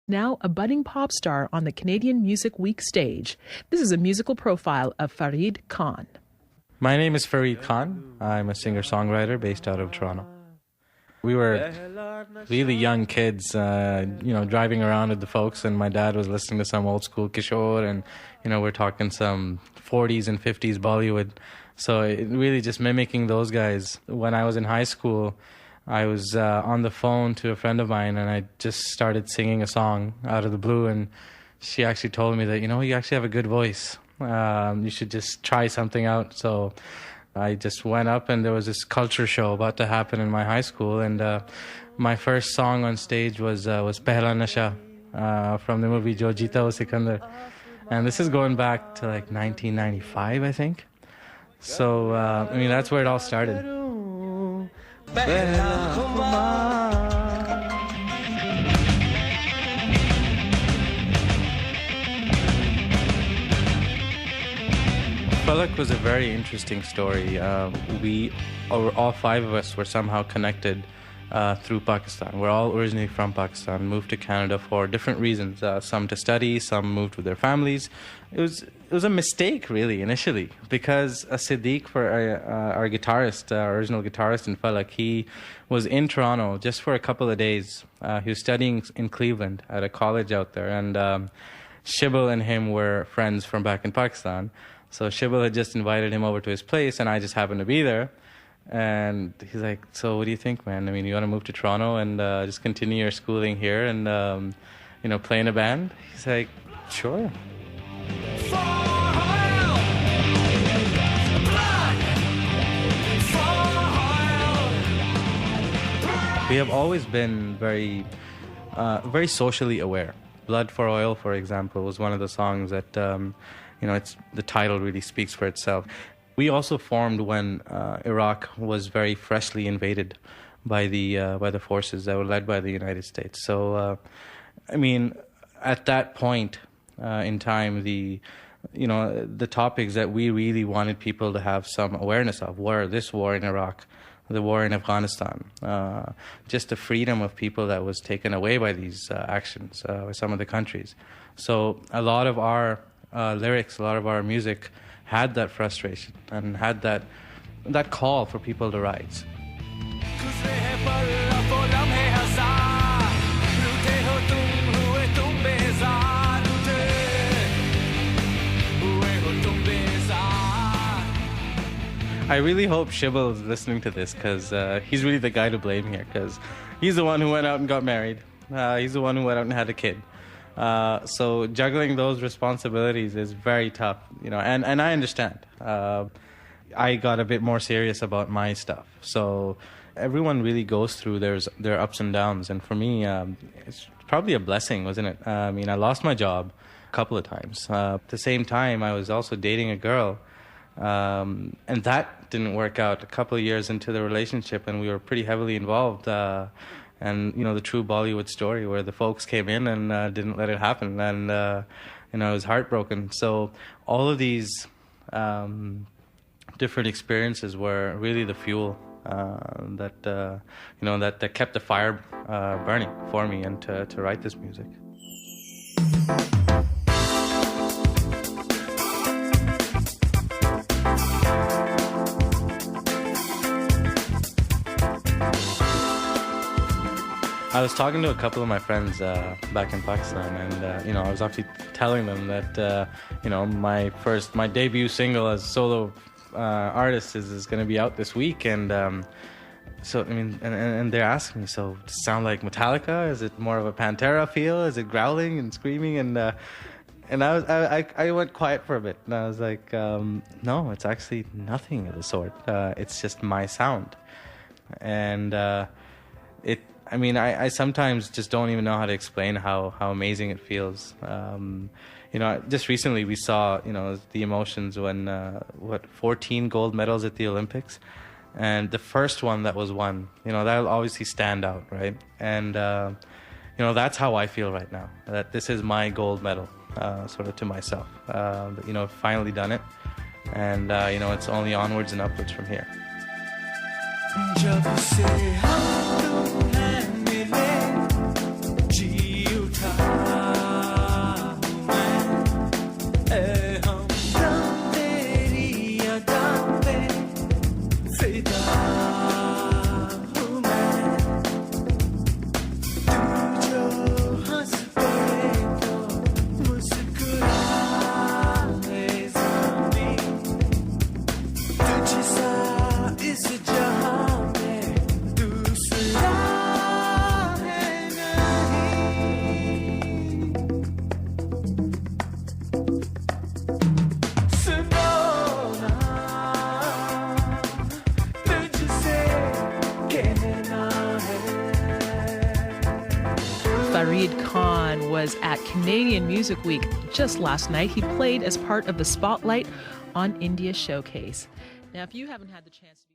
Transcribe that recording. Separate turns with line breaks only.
Now a budding pop star on the Canadian Music Week stage. This is a musical profile of Farid Khan.
My name is Farid Khan. I'm a singer-songwriter based out of Toronto. We were really young kids, driving around with the folks, and my dad was listening to some old school Kishore, and, we're talking some 40s and 50s Bollywood. So it really just mimicking those guys. When I was in high school, I was on the phone to a friend of mine, and I just started singing a song out of the blue, and she actually told me that, you actually have a good voice. You should just try something out. So I just went up, and there was this culture show about to happen in my high school, and my first song on stage was Pehla Nasha from the movie Jo Jeeta Wo Sikandar. And this is going back to like 1995, I think. So, that's where it all started. Falak was a very interesting story. All five of us were somehow connected through Pakistan. We're all originally from Pakistan, moved to Canada for different reasons. Some to study, some moved with their families. It was a mistake, really, initially, because Siddiq, for our guitarist, our original guitarist in Falak, he was in Toronto just for a couple of days. He was studying in Cleveland at a college out there, and Shibal and him were friends from back in Pakistan. So Shibal had just invited him over to his place, and I just happened to be there. And he's like, so what do you think, man? You want to move to Toronto and just continue your schooling here and, play in a band? He's like, sure. We have always been very socially aware. Blood for Oil, for example, was one of the songs that, the title really speaks for itself. We also formed when Iraq was very freshly invaded by the forces that were led by the United States. So, at that point in time, the topics that we really wanted people to have some awareness of were this war in Iraq, the war in Afghanistan, just the freedom of people that was taken away by these actions by some of the countries. So a lot of our lyrics, a lot of our music had that frustration and had that call for people to rise. I really hope Shibal is listening to this, because he's really the guy to blame here, because he's the one who went out and got married. He's the one who went out and had a kid. So juggling those responsibilities is very tough, and I understand. I got a bit more serious about my stuff. So everyone really goes through their ups and downs, and for me, it's probably a blessing, wasn't it? I lost my job a couple of times. At the same time, I was also dating a girl, and that didn't work out a couple of years into the relationship, and we were pretty heavily involved. And, the true Bollywood story where the folks came in and didn't let it happen. And, I was heartbroken. So all of these different experiences were really the fuel that kept the fire burning for me and to write this music. I was talking to a couple of my friends back in Pakistan, and I was actually telling them that my debut single as a solo artist is going to be out this week, and and they're asking me, so does it sound like Metallica? Is it more of a Pantera feel? Is it growling and screaming? And I went quiet for a bit, and I was like, no, it's actually nothing of the sort. It's just my sound, and I sometimes just don't even know how to explain how amazing it feels. Just recently we saw, the emotions when, 14 gold medals at the Olympics. And the first one that was won, that'll obviously stand out, right? And, that's how I feel right now, that this is my gold medal, sort of to myself. Finally done it. And, it's only onwards and upwards from here. जब से हम तुम्हें मिले जी उठा
Farid Khan was at Canadian Music Week just last night. He played as part of the Spotlight on India Showcase. Now, if you haven't had the chance to